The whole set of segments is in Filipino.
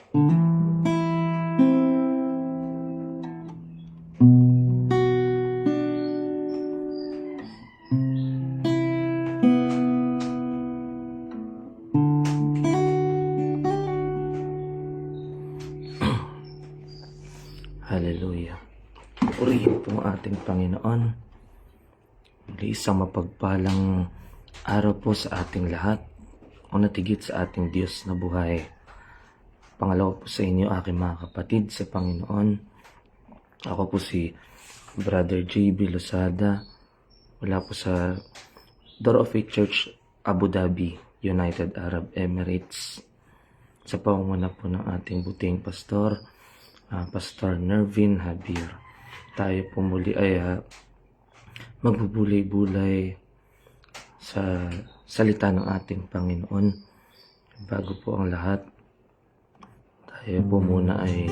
Hallelujah. Purihin po ating Panginoon. Muli isang mapagpalang araw po sa ating lahat. Una tigit sa ating Diyos na buhay. Pangalawa po sa inyo aking mga kapatid sa Panginoon. Ako po si Brother J.B. Losada. Mula po sa Door of Faith Church, Abu Dhabi, United Arab Emirates. Sa pangunguna po ng ating buting pastor, Pastor Nervin Javier. Tayo po muli ay magbubulay-bulay sa salita ng ating Panginoon. Bago po ang lahat, tayo po muna ay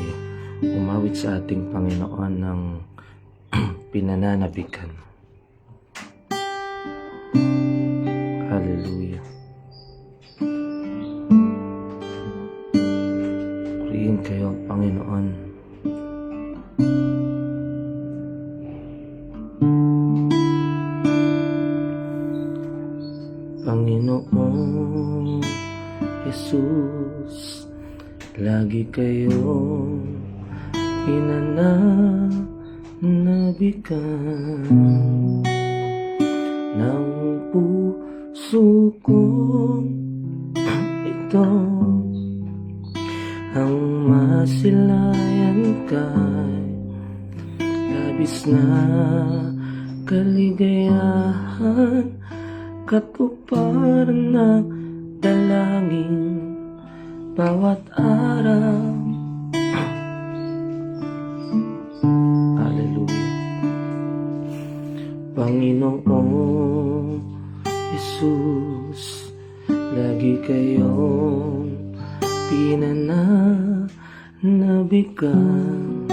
umawit sa ating Panginoon ng pinananabikan. Hallelujah. Purihin kayo, Panginoon. Panginoong Jesus, lagi kayong pinananabikan ng puso kong ito, ang masilayan kay labis na kaligayahan, katuparan ng dalangin bawat araw. Hallelujah. Panginoong Jesus, lagi kayong pinananabikan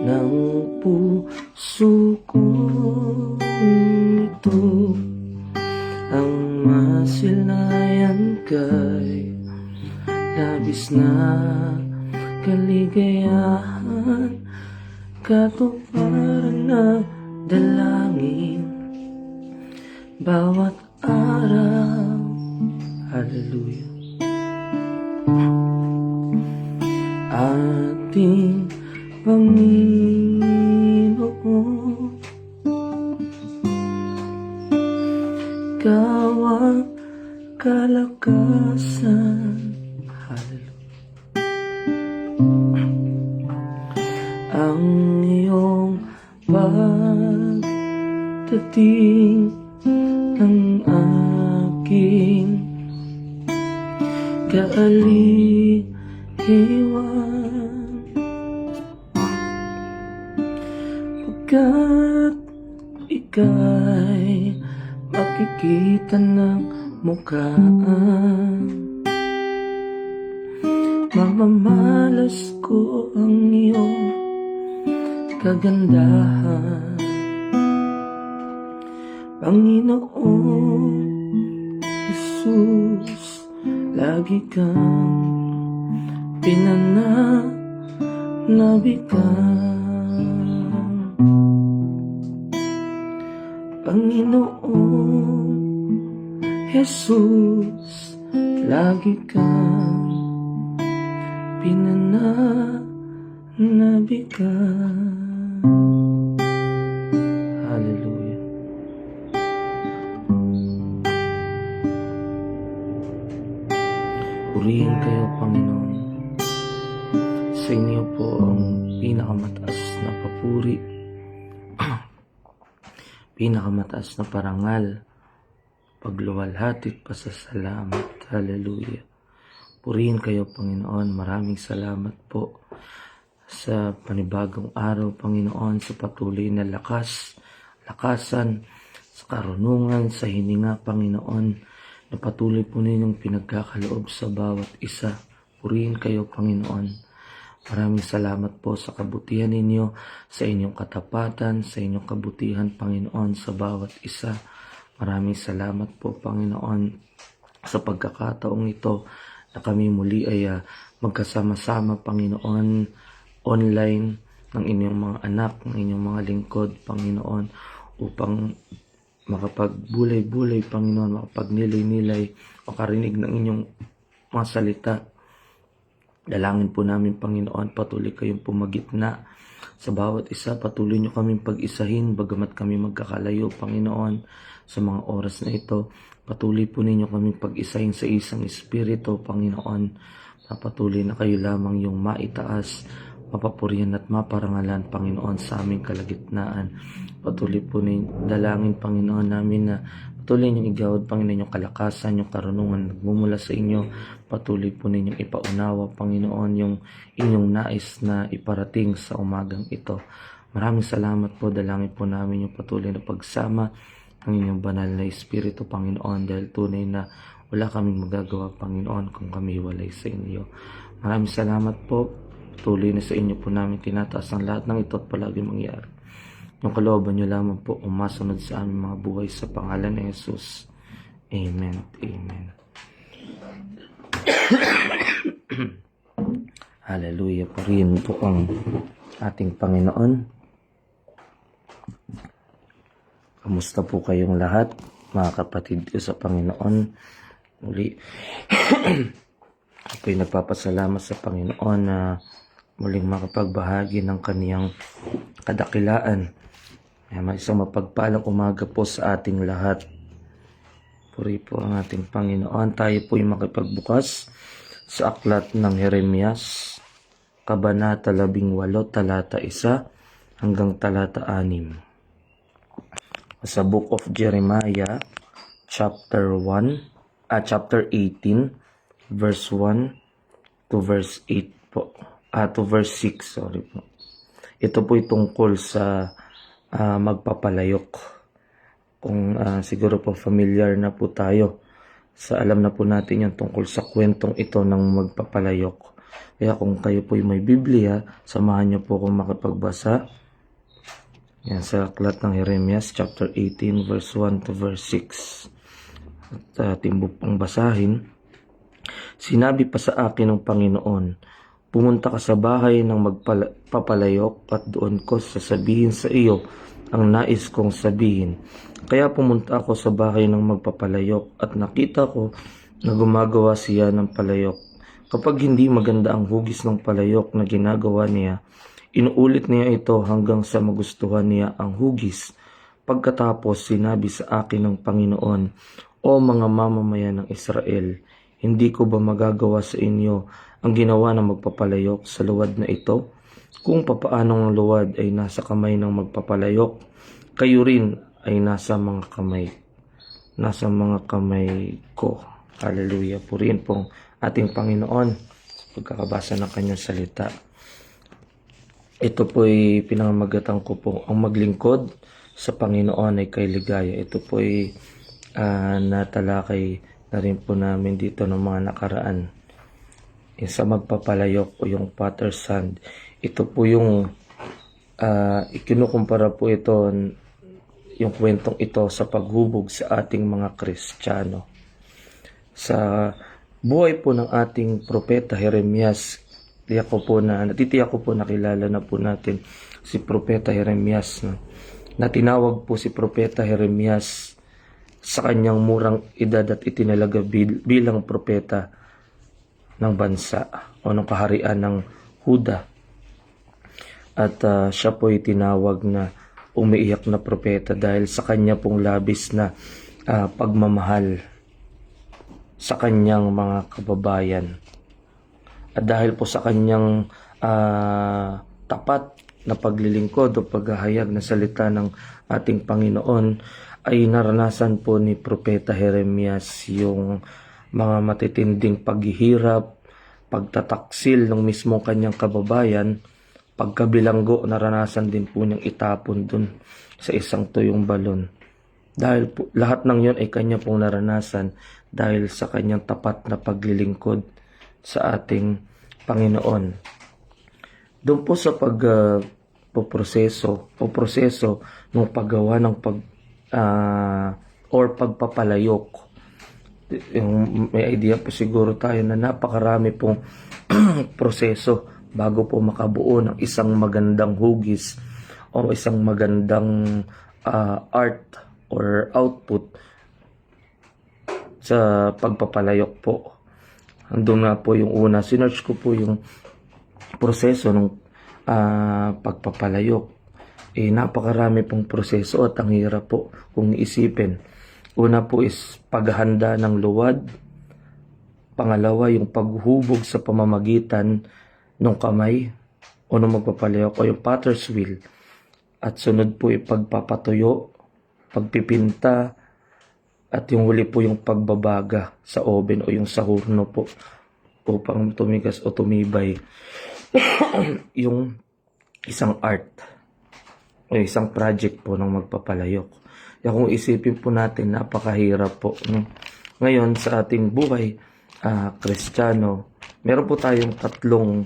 ng puso kong ito, ang masilayan kay labis na kaligayahan, katuparan na dalangin bawat araw. Hallelujah. Ating Panginoon, Ikaw ang kalakasan. Hallelujah. Ang iyong pagdating ng aking kaaliwan, pagkat ika'y makikita ng mukhaan, mamamalas ko ang iyong kagandahan. Panginoong Jesus, lagi kang pinananabikan. Panginoong Jesus, lagi kang pinananabikan. Hallelujah. Purihin kayo, Panginoon. Sa inyo po ang pinakamataas na papuri, pinakamataas na parangal, pagluwalhati at pasasalamat. Hallelujah. Purihin kayo, Panginoon. Maraming salamat po sa panibagong araw, Panginoon, sa patuloy na lakasan, sa karunungan, sa hininga, Panginoon, na patuloy po ninyong pinagkakaloob sa bawat isa. Purihin kayo, Panginoon. Maraming salamat po sa kabutihan ninyo, sa inyong katapatan, sa inyong kabutihan, Panginoon, sa bawat isa. Maraming salamat po, Panginoon, sa pagkakataong ito na kami muli ay magkasama-sama, Panginoon, online ng inyong mga anak, ng inyong mga lingkod, Panginoon, upang makapagbulay-bulay, Panginoon, makapagnilay-nilay, makarinig ng inyong mga salita. Dalangin po namin, Panginoon, patuloy kayong pumagitna sa bawat isa. Patuloy nyo kaming pag-isahin, bagamat kami magkakalayo, Panginoon, sa mga oras na ito. Patuloy po ninyo kaming pag-isahin sa isang espiritu, Panginoon, na patuloy na kayo lamang yung maitaas, mapapurihan at maparangalan, Panginoon, sa aming kalagitnaan. Patuloy po ninyo, dalangin, Panginoon, namin na patuloy ninyong igawad, Panginoon, yung kalakasan, yung karunungan nagmumula sa inyo. Patuloy po ninyong ipaunawa, Panginoon, yung inyong nais na iparating sa umagang ito. Maraming salamat po. Dalangin po namin yung patuloy na pagsama ng inyong banal na Espiritu, Panginoon, dahil tunay na wala kaming magagawa, Panginoon, kung kami walay sa inyo. Maraming salamat po. Patuloy na sa inyo po namin tinataas ang lahat ng ito at palagi mangyari. Yung kalooban nyo lamang po umasunod sa aming mga buhay sa pangalan ni Jesus. Amen. Amen. Hallelujah. Purihin po ang ating Panginoon. Kamusta po kayong lahat, mga kapatid ko sa Panginoon? Muli, ako'y nagpapasalamat sa Panginoon na muling makapagbahagi ng kaniyang kadakilaan. May isang mapagpalang umaga po sa ating lahat. Puri po ang ating Panginoon. Tayo po'y makipagbukas sa aklat ng Jeremias, Kabanata 18, talata 1 hanggang talata 6. Sa Book of Jeremiah, chapter 18, verse 1 to verse 8 po. To verse 6, sorry po. Ito po'y tungkol sa magpapalayok. Kung siguro po familiar na po tayo alam na po natin yung tungkol sa kwentong ito ng magpapalayok. Kaya kung kayo po may Biblia, samahan niyo po kung makapagbasa. Yan, sa aklat ng Jeremias chapter 18 verse 1 to verse 6. At ating pang basahin. Sinabi pa sa akin ng Panginoon, pumunta ka sa bahay ng magpapalayok at doon ko sasabihin sa iyo ang nais kong sabihin. Kaya pumunta ako sa bahay ng magpapalayok at nakita ko na gumagawa siya ng palayok. Kapag hindi maganda ang hugis ng palayok na ginagawa niya, inuulit niya ito hanggang sa magustuhan niya ang hugis. Pagkatapos sinabi sa akin ng Panginoon, O mga mamamayan ng Israel, hindi ko ba magagawa sa inyo ang ginawa ng magpapalayok sa luwad na ito? Kung papaanong ang luwad ay nasa kamay ng magpapalayok, kayo rin ay nasa mga kamay ko. Hallelujah. Purihin pong ating Panginoon sa pagkakabasa ng kanyang salita. Ito po'y pinangamagatan ko po, ang maglingkod sa Panginoon ay kay ligaya. Ito po'y natalakay na rin po namin dito ng mga nakaraan. Sa magpapalayok o yung potter's hand. Ito po yung ikinukumpara po ito, yung kwentong ito sa paghubog sa ating mga Kristiyano. Sa buhay po ng ating propeta Jeremias, natitiyak ko po nakilala na po natin si propeta Jeremias. Na tinawag po si propeta Jeremias sa kanyang murang edad at itinalaga bilang propeta ng bansa o ng kaharian ng Huda. At siya po ay tinawag na umiiyak na propeta dahil sa kanya pong labis na pagmamahal sa kanyang mga kababayan. At dahil po sa kanyang tapat na paglilingkod o paghahayag na salita ng ating Panginoon, ay naranasan po ni propeta Jeremias yung mga matitinding paghihirap, pagtataksil ng mismong kanyang kababayan. Pagkabilanggo, naranasan din po niyang itapon dun sa isang tuyong balon. Dahil po, lahat ng yon ay kanya pong naranasan dahil sa kanyang tapat na paglilingkod sa ating Panginoon. Doon po sa proseso ng paggawa ng pagpapalayok, May idea po siguro tayo na napakarami pong proseso bago po makabuo ng isang magandang hugis o isang magandang art or output sa pagpapalayok po. Andun nga po yung una, sinearch ko po yung proseso ng pagpapalayok. Napakarami pong proseso at ang hirap po kung iisipin. Una po is paghahanda ng luwad. Pangalawa, yung paghubog sa pamamagitan ng kamay o ng magpapalayok o yung potter's wheel. At sunod po yung pagpapatuyo, pagpipinta, at yung huli po yung pagbabaga sa oven o yung sa hurno po upang tumigas o tumibay yung isang art o isang project po ng magpapalayok. Kaya kung isipin po natin, napakahirap po. No? Ngayon, sa ating buhay, Kristiyano, meron po tayong tatlong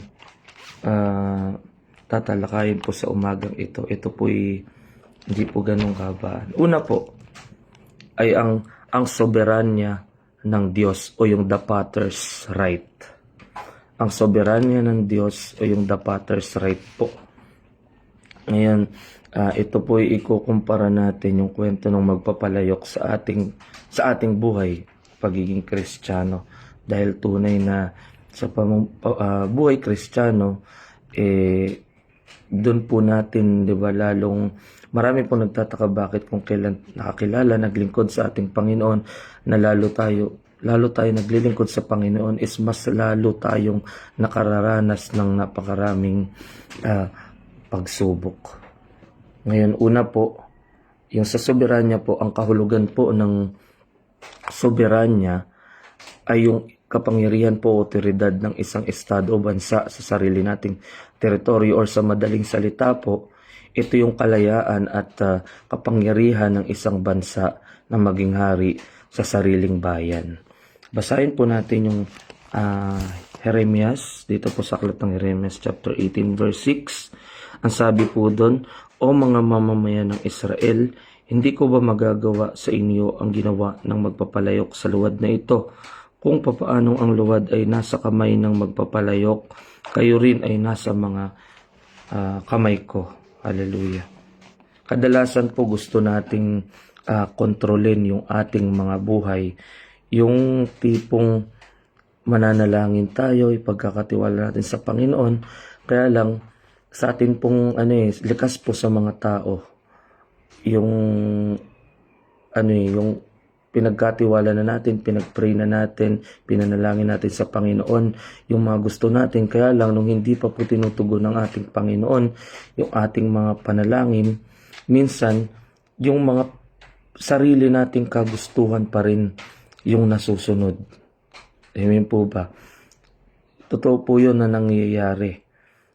tatalakayin po sa umagang ito. Ito po hindi po ganun kabaan. Una po ay ang soberanya ng Diyos o yung the Potter's right. Ang soberanya ng Diyos o yung the Potter's right po. Ngayon, ito po ay ikukumpara natin yung kwento ng magpapalayok sa ating buhay, pagiging Kristiyano. Dahil tunay na sa buhay Kristiyano, doon po natin, di ba, lalong marami po nagtataka bakit kung kailan nakakilala, naglingkod sa ating Panginoon, na lalo tayo naglilingkod sa Panginoon is mas lalo tayong nakararanas ng napakaraming pagsubok. Ngayon, una po, yung sa soberanya po, ang kahulugan po ng soberanya ay yung kapangyarihan po o otoridad ng isang estado o bansa sa sarili nating teritoryo, or sa madaling salita po, ito yung kalayaan at kapangyarihan ng isang bansa na maging hari sa sariling bayan. Basahin po natin yung Jeremias, dito po sa aklat ng Jeremias chapter 18 verse 6. Ang sabi po doon, "O mga mamamayan ng Israel, hindi ko ba magagawa sa inyo ang ginawa ng magpapalayok sa luwad na ito? Kung papaanong ang luwad ay nasa kamay ng magpapalayok, kayo rin ay nasa mga kamay ko." Hallelujah. Kadalasan po gusto nating kontrolin yung ating mga buhay. Yung tipong mananalangin tayo, ipagkakatiwala natin sa Panginoon, kaya lang sa atin pong likas po sa mga tao yung yung pinagkatiwala na natin, pinagpray na natin, pinanalangin natin sa Panginoon yung mga gusto natin. Kaya lang nung hindi pa po tinutugon ng ating Panginoon yung ating mga panalangin, minsan yung mga sarili nating kagustuhan pa rin yung nasusunod. Amen po ba? Totoo po yun na nangyayari,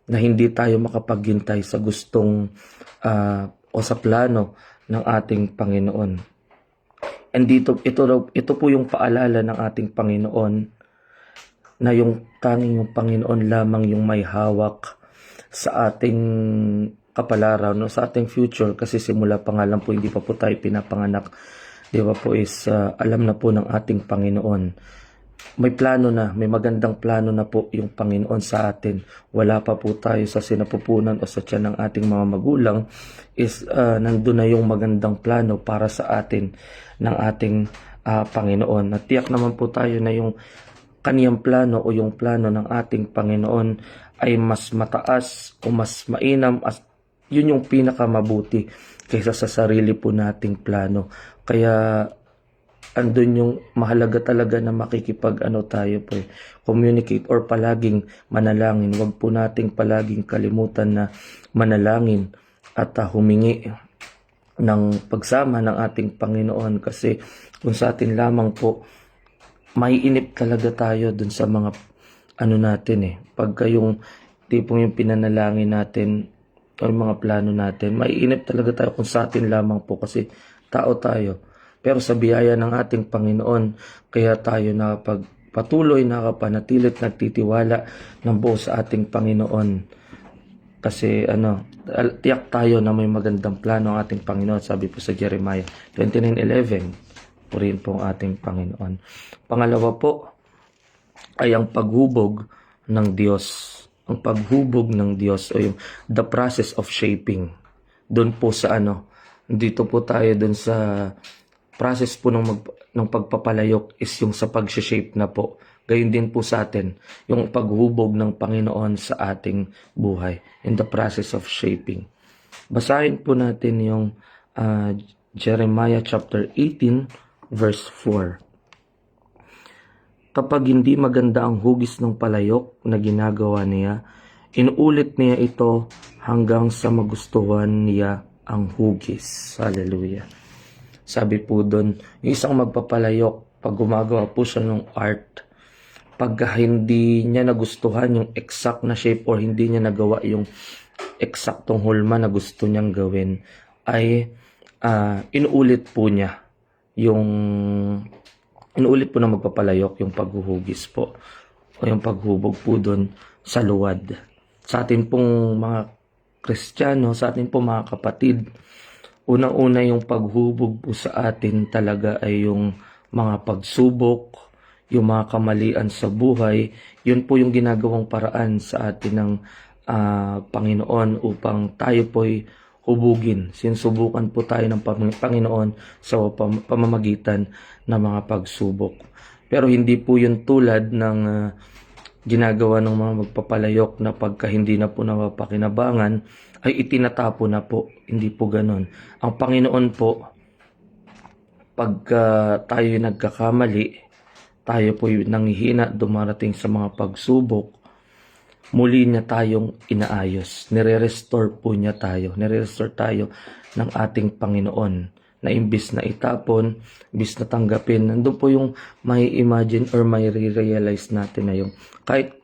na hindi tayo makapaghintay sa gustong o sa plano ng ating Panginoon. And ito po yung paalala ng ating Panginoon na yung tanging yung Panginoon lamang yung may hawak sa ating kapalaran, no? Sa ating future, kasi simula pa nga lang po, hindi pa po tayo pinapanganak, di ba po, is alam na po ng ating Panginoon. May plano na, may magandang plano na po yung Panginoon sa atin. Wala pa po tayo sa sinapupunan o sa tiyan ng ating mga magulang, is nandun na yung magandang plano para sa atin ng ating Panginoon. At tiyak naman po tayo na yung kaniyang plano o yung plano ng ating Panginoon ay mas mataas o mas mainam, at yun yung pinakamabuti kaysa sa sarili po nating plano. Kaya andun yung mahalaga talaga na tayo po, communicate or palaging manalangin. Huwag po nating palaging kalimutan na manalangin at humingi ng pagsama ng ating Panginoon, kasi kung sa atin lamang po, maiinip talaga tayo dun sa mga natin pagka yung tipong yung pinanalangin natin o yung mga plano natin, maiinip talaga tayo kung sa atin lamang po, kasi tao tayo. Pero sa biyaya ng ating Panginoon, kaya tayo patuloy nakapanatilit, nagtitiwala ng buo sa ating Panginoon. Kasi tiyak tayo na may magandang plano ang ating Panginoon. Sabi po sa Jeremiah 29:11, Purihin po ang ating Panginoon. Pangalawa po ay ang paghubog ng Diyos. Ang paghubog ng Diyos o yung the process of shaping. Doon po sa dito po tayo doon sa process po ng pagpapalayok is yung sa pag-shape na po. Gayun din po sa atin, yung paghubog ng Panginoon sa ating buhay in the process of shaping. Basahin po natin yung Jeremiah chapter 18 verse 4. Kapag hindi maganda ang hugis ng palayok na ginagawa niya, inuulit niya ito hanggang sa magustuhan niya ang hugis. Hallelujah. Sabi po doon, yung isang magpapalayok, pag gumagawa po siya ng art, pag hindi niya nagustuhan yung exact na shape or hindi niya nagawa yung eksaktong hulma na gusto niyang gawin, ay inuulit po niya inuulit po na magpapalayok yung paghuhugis po o yung paghubog po doon sa luwad. Sa atin pong mga Kristiyano, sa atin pong mga kapatid, unang-una yung paghubog po sa atin talaga ay yung mga pagsubok, yung mga kamalian sa buhay. Yun po yung ginagawang paraan sa atin ng Panginoon upang tayo po'y hubugin. Sinusubukan po tayo ng Panginoon sa pamamagitan ng mga pagsubok. Pero hindi po yun tulad ng ginagawa ng mga magpapalayok na pagka hindi na po napapakinabangan ay itinatapo na po. Hindi po ganon. Ang Panginoon po, pagka tayo nagkakamali, tayo po nangihina, dumarating sa mga pagsubok, muli niya tayong inaayos. Nire-restore po niya tayo. Nire-restore tayo ng ating Panginoon na imbis na itapon, imbis na tanggapin. Nandun po yung may imagine or may realize natin na yung kahit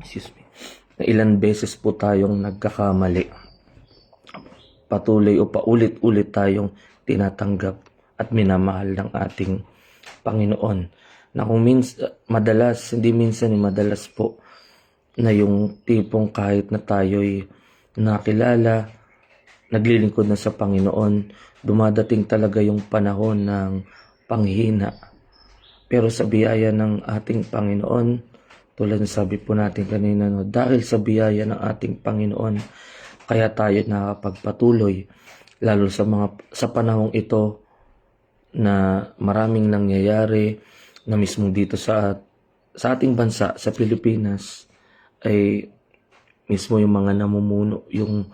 excuse me, na ilan beses po tayong nagkakamali. Patuloy o paulit-ulit tayong tinatanggap at minamahal ng ating Panginoon. Na kung madalas po na yung tipong kahit na tayo'y nakilala, naglilingkod na sa Panginoon, dumadating talaga yung panahon ng panghina. Pero sa biyaya ng ating Panginoon, tulad ng sabi po natin kanina, dahil sa biyaya ng ating Panginoon, kaya tayo nakapagpatuloy, lalo sa panahong ito na maraming nangyayari, na mismo dito sa ating bansa, sa Pilipinas, ay mismo yung mga namumuno, yung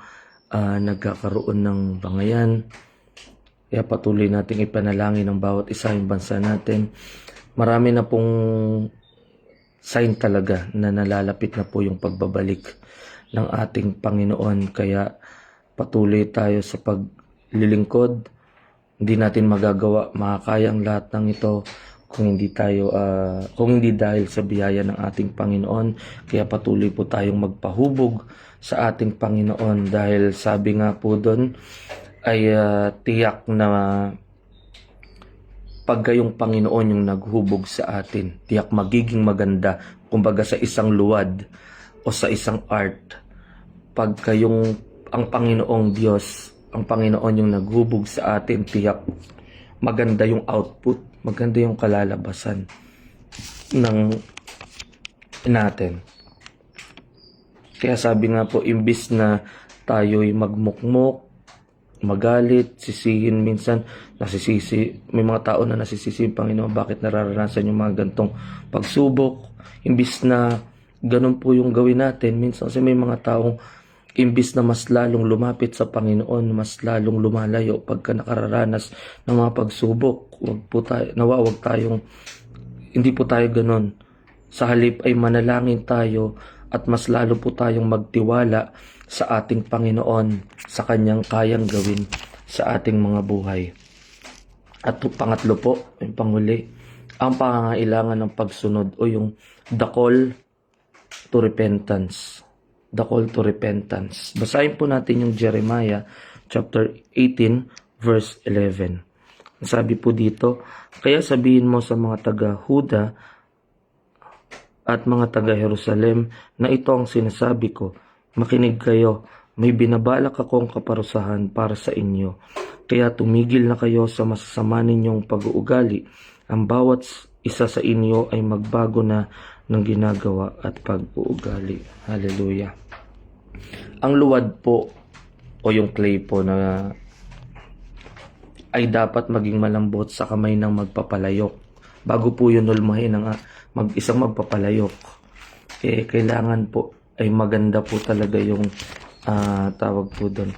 nagkakaroon ng bangayan. Kaya patuloy nating ipanalangin ng bawat isa yung bansa natin. Marami na pong sign talaga na nalalapit na po yung pagbabalik ng ating Panginoon. Kaya patuloy tayo sa paglilingkod. Hindi natin makakaya ang lahat ng ito kung hindi dahil sa biyaya ng ating Panginoon. Kaya patuloy po tayong magpahubog sa ating Panginoon, dahil sabi nga po doon ay tiyak na pagka yung Panginoon yung naghubog sa atin, tiyak magiging maganda. Kumbaga sa isang luwad o sa isang art, pagka ang Panginoong Diyos, ang Panginoon yung naghubog sa atin, tiyak maganda yung output, maganda yung kalalabasan natin. Kaya sabi nga po, imbis na tayo'y magmukmok, magalit, sisihin, minsan may mga tao na nasisisi yung Panginoon, bakit nararanasan yung mga gantong pagsubok. Imbis na ganun po yung gawin natin, minsan kasi may mga taong imbis na mas lalong lumapit sa Panginoon, mas lalong lumalayo pagka nakararanas ng mga pagsubok. Hindi po tayo ganun. Sa halip ay manalangin tayo at mas lalo po tayong magtiwala sa ating Panginoon, sa Kanyang kayang gawin sa ating mga buhay. At pangatlo po, yung panghuli, ang pangangailangan ng pagsunod o yung the call to repentance. The call to repentance. Basahin po natin yung Jeremiah chapter 18 verse 11. Sabi po dito, kaya sabihin mo sa mga taga-Huda at mga taga-Jerusalem na ito ang sinasabi ko, makinig kayo May binabalak akong kaparusahan para sa inyo. Kaya tumigil na kayo sa masasama ninyong pag-uugali. Ang bawat isa sa inyo ay magbago na ng ginagawa at pag-uugali. Hallelujah. Ang luwad po o yung clay po na ay dapat maging malambot sa kamay ng magpapalayok. Bago po yun ulmahin ng isang magpapalayok, kailangan po ay maganda po talaga yung tawag po doon.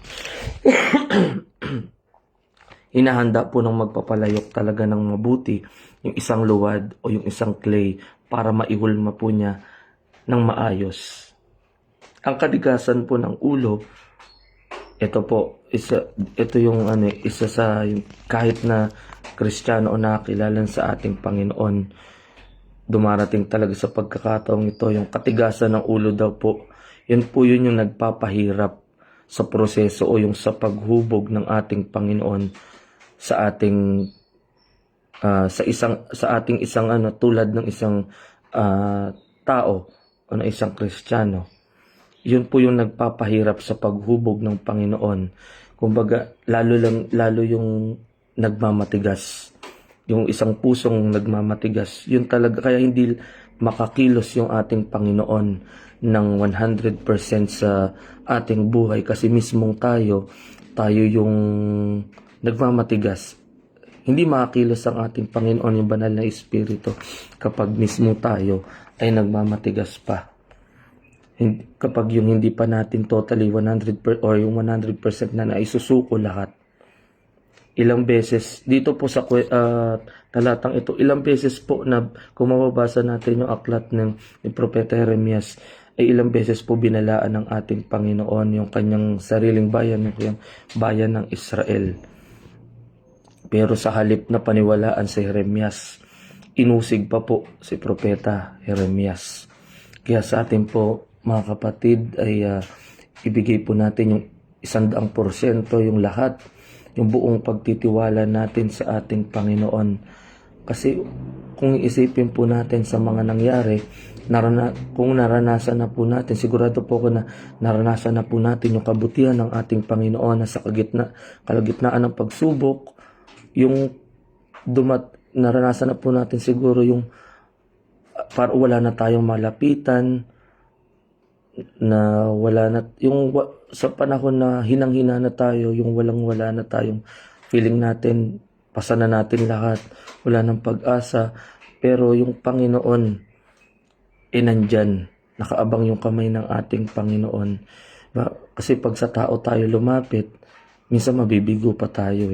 Hinahanda po ng magpapalayok talaga ng mabuti yung isang luwad o yung isang clay para maihulma po niya ng maayos. Ang katigasan po ng ulo, ito po, ito yung isa sa yung, kahit na Kristiyano o nakakilala sa ating Panginoon, dumarating talaga sa pagkakataong ito, yung katigasan ng ulo daw po. Yun po yun yung nagpapahirap sa proseso o yung sa paghubog ng ating Panginoon sa ating sa ating isang tulad ng isang tao o na isang Kristiyano. Yun po yung nagpapahirap sa paghubog ng Panginoon. Kumbaga, lalo yung nagmamatigas. Yung isang pusong nagmamatigas. Yun talaga, kaya hindi makakilos yung ating Panginoon ng 100% sa ating buhay. Kasi mismong tayo yung nagmamatigas. Hindi makakilos ang ating Panginoon, yung banal na Espiritu, kapag mismo tayo ay nagmamatigas pa. Kapag yung hindi pa natin totally 100% or yung 100% na naisusuko lahat. Ilang beses dito po sa talatang ito, ilang beses po na kung mababasa natin yung aklat ng Propeta Jeremias, ay ilang beses po binalaan ng ating Panginoon yung kanyang sariling bayan, yung bayan ng Israel. Pero sa halip na paniwalaan si Jeremias, inusig pa po si Propeta Jeremias. Kaya sa atin po, mga kapatid, ay ibigay po natin yung 100% yung lahat, yung buong pagtitiwala natin sa ating Panginoon. Kasi kung isipin po natin sa mga nangyari, kung naranasan na po natin, sigurado po ako na naranasan na po natin yung kabutihan ng ating Panginoon na sa kalagitnaan ng pagsubok, yung naranasan na po natin siguro yung para wala na tayong malapitan, na wala na yung sa panahon na hinang-hina na tayo, yung wala na tayong feeling natin, pasa na natin lahat, wala nang pag-asa, pero yung Panginoon nandyan, nakaabang yung kamay ng ating Panginoon. Kasi pag sa tao tayo lumapit, minsan mabibigo pa tayo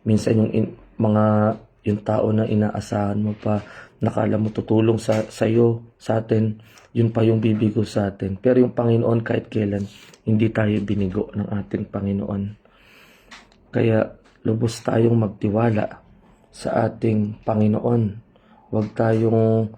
minsan yung tao na inaasahan mo pa, nakala mo tutulong sa atin, yun pa yung bibigo sa atin. Pero yung Panginoon, kahit kailan, hindi tayo binigo ng ating Panginoon. Kaya lubos tayong magtiwala sa ating Panginoon. Huwag tayong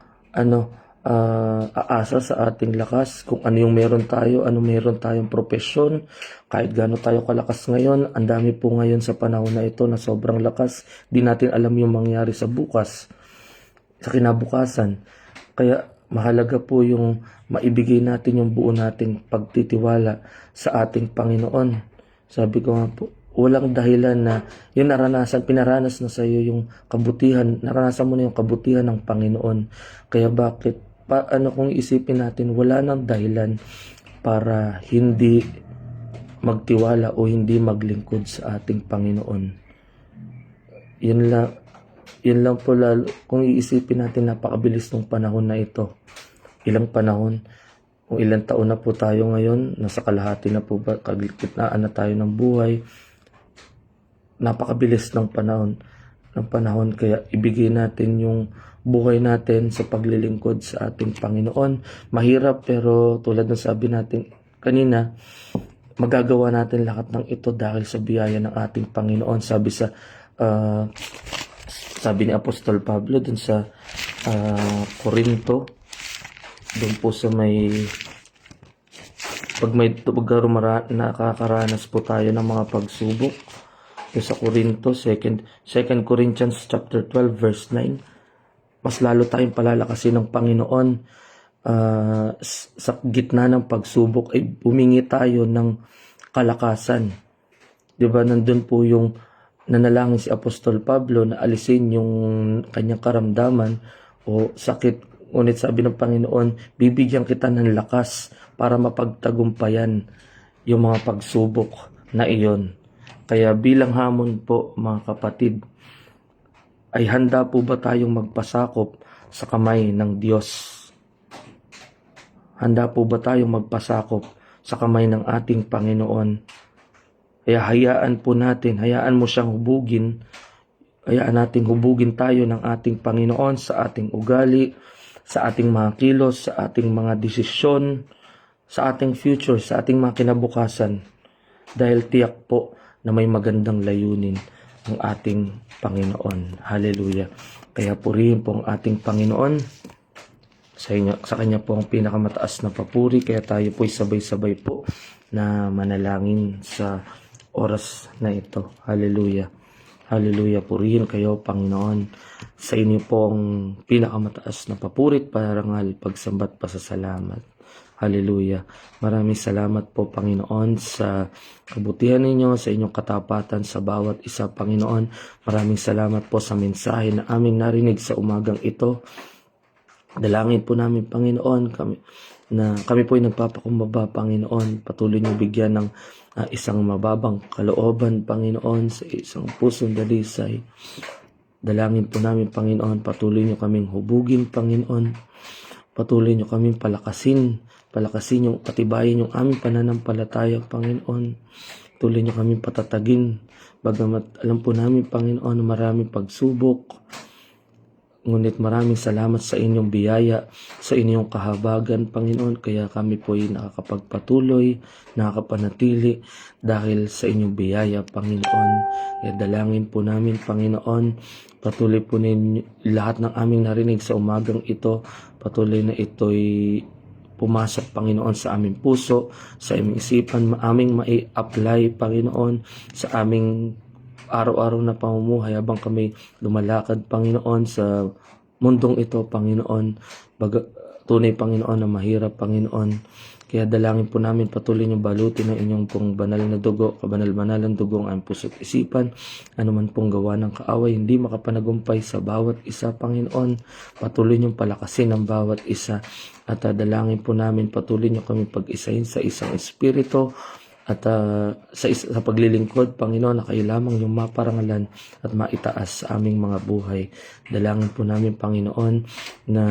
aasa sa ating lakas. Kung ano yung meron tayong profesyon, kahit gaano tayo kalakas ngayon, ang dami po ngayon sa panahon na ito na sobrang lakas. Di natin alam yung mangyari sa bukas, sa kinabukasan. Kaya mahalaga po yung maibigay natin yung buo nating pagtitiwala sa ating Panginoon. Sabi ko nga po, walang dahilan na yung pinaranas na sa iyo yung kabutihan, naranasan mo na yung kabutihan ng Panginoon. Kaya bakit, kung isipin natin, wala nang dahilan para hindi magtiwala o hindi maglingkod sa ating Panginoon. Yun lang po, lalo kung iisipin natin, napakabilis ng panahon na ito. Ilang panahon, kung ilang taon na po tayo ngayon, nasa kalahati na po ba, kagitnaan na tayo ng buhay. Napakabilis ng panahon, kaya ibigay natin yung buhay natin sa paglilingkod sa ating Panginoon. Mahirap, pero tulad ng sabi natin kanina, magagawa natin lahat ng ito dahil sa biyaya ng ating Panginoon. Sabi ni Apostol Pablo dun sa Corinto, dun po sa pag nakakaranas po tayo ng mga pagsubok, dun sa Corinto, 2 Corinthians chapter 12 verse 9, mas lalo tayong palalakasin ng Panginoon. Sa gitna ng pagsubok ay humingi tayo ng kalakasan. 'Di ba, nandun po yung nanalangin si Apostol Pablo na alisin yung kanyang karamdaman o sakit. Ngunit sabi ng Panginoon, bibigyan kita ng lakas para mapagtagumpayan yung mga pagsubok na iyon. Kaya bilang hamon po mga kapatid, ay handa po ba tayong magpasakop sa kamay ng Diyos? Handa po ba tayong magpasakop sa kamay ng ating Panginoon? Kaya hayaan mo siyang hubugin. Hayaan nating hubugin tayo ng ating Panginoon sa ating ugali, sa ating mga kilos, sa ating mga desisyon, sa ating future, sa ating mga kinabukasan. Dahil tiyak po na may magandang layunin ang ating Panginoon. Hallelujah. Kaya purihin po ang ating Panginoon. Sa Kanya po ang pinakamataas na papuri. Kaya tayo po'y sabay-sabay po na manalangin sa oras na ito. Hallelujah. Hallelujah. Purihin kayo, Panginoon. Sa inyo pong pinakamataas na papurit, parangal, pagsambat, pasasalamat. Hallelujah. Maraming salamat po, Panginoon, sa kabutihan ninyo, sa inyong katapatan sa bawat isa, Panginoon. Maraming salamat po sa mensahe na aming narinig sa umagang ito. Dalangin po namin, Panginoon, kami po ay nagpapakumbaba, Panginoon. Patuloy niyo bigyan ng isang mababang kalooban, Panginoon, sa isang pusong dalisay. Dalangin po namin, Panginoon, patuloy niyo kaming hubugin, Panginoon. Patuloy niyo kaming palakasin yung patibayin yung aming pananampalataya, Panginoon. Patuloy niyo kaming patatagin. Bagamat alam po namin, Panginoon, na maraming pagsubok. Ngunit maraming salamat sa inyong biyaya, sa inyong kahabagan, Panginoon. Kaya kami po ay nakakapagpatuloy, nakakapanatili dahil sa inyong biyaya, Panginoon. Kaya dalangin po namin, Panginoon, patuloy po ninyo lahat ng aming narinig sa umagang ito. Patuloy na ito'y pumasok, Panginoon, sa aming puso, sa aming isipan, aming mai-apply, Panginoon, sa aming araw-araw na pamumuhay habang kami lumalakad, Panginoon, sa mundong ito, Panginoon. Tunay, Panginoon, na mahirap, Panginoon. Kaya dalangin po namin patuloy niyong balutin ng inyong pong banal na dugo, kabanal-banal ang dugo ang puso't isipan. Ano man pong gawa ng kaaway, hindi makapanagumpay sa bawat isa, Panginoon. Patuloy niyong palakasin ang bawat isa. At dalangin po namin patuloy niyo kami pag-isahin sa isang espiritu. At sa paglilingkod, Panginoon, na kayo lamang yung maparangalan at maitaas sa aming mga buhay. Dalangin po namin, Panginoon, na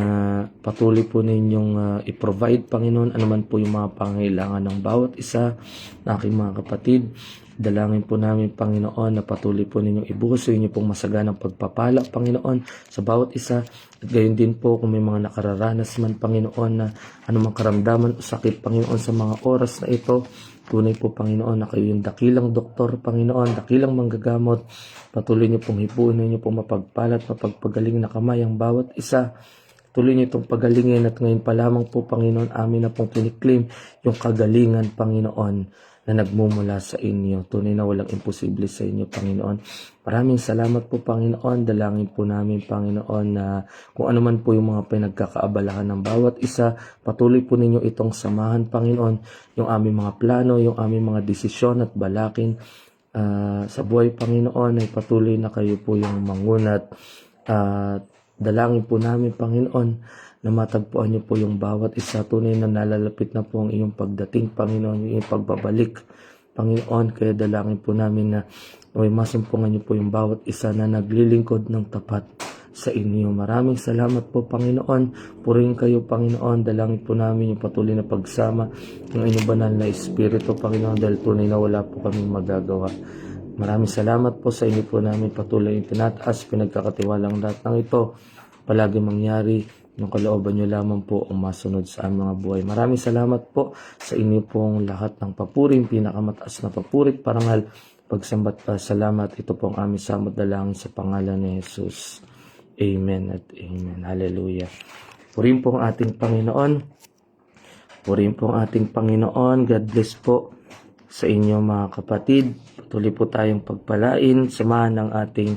patuloy po ninyong i-provide, Panginoon, anuman po yung mga pangailangan ng bawat isa na aking mga kapatid. Dalangin po namin, Panginoon, na patuloy po ninyong ibuhos sa inyo pong masaganang pagpapala, Panginoon, sa bawat isa. At gayon din po kung may mga nakararanas man, Panginoon, na anumang karamdaman o sakit, Panginoon, sa mga oras na ito. Tunay po, Panginoon, na kayo yung dakilang doktor, Panginoon, dakilang manggagamot. Patuloy niyo pong hipuin niyo pong mapagpalat, mapagpagaling na kamay ang bawat isa. Tuloy niyo itong pagalingin at ngayon pa lamang po, Panginoon, amin na pong kiniklaim yung kagalingan, Panginoon, na nagmumula sa inyo. Tunay na walang imposible sa inyo, Panginoon. Maraming salamat po, Panginoon. Dalangin po namin, Panginoon, na kung ano man po yung mga pinagkakaabalahan ng bawat isa, patuloy po ninyo itong samahan, Panginoon, yung aming mga plano, yung aming mga desisyon at balakin sa buhay, Panginoon, ay patuloy na kayo po yung mangunat. Dalangin po namin, Panginoon, na matagpuan niyo po yung bawat isa. Tunay na nalalapit na po ang iyong pagdating, Panginoon, yung iyong pagbabalik, Panginoon. Kaya dalangin po namin na masumpungan niyo po yung bawat isa na naglilingkod ng tapat sa inyo. Maraming salamat po, Panginoon. Purihin kayo, Panginoon. Dalangin po namin yung patuloy na pagsama ng inyong banal na Espiritu, Panginoon, dahil tunay na wala po kaming magagawa. Maraming salamat po sa inyo po namin patuloy yung tinataas, pinagkakatiwalang lahat ng ito. Palagi mangyari yung kalooban nyo lamang po ang masunod sa aming mga buhay. Maraming salamat po sa inyo pong lahat ng papuring, pinakamataas na papurit, parangal, pagsambat, salamat. Ito pong aming samot dalangin sa pangalan ni Jesus. Amen at amen. Hallelujah. Purihin po ang ating Panginoon. Purihin po ang ating Panginoon. God bless po sa inyo, mga kapatid. Patuloy po tayong pagpalain. Samahan ng ating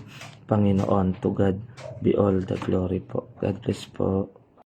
Panginoon. To God be all the glory po. God bless po.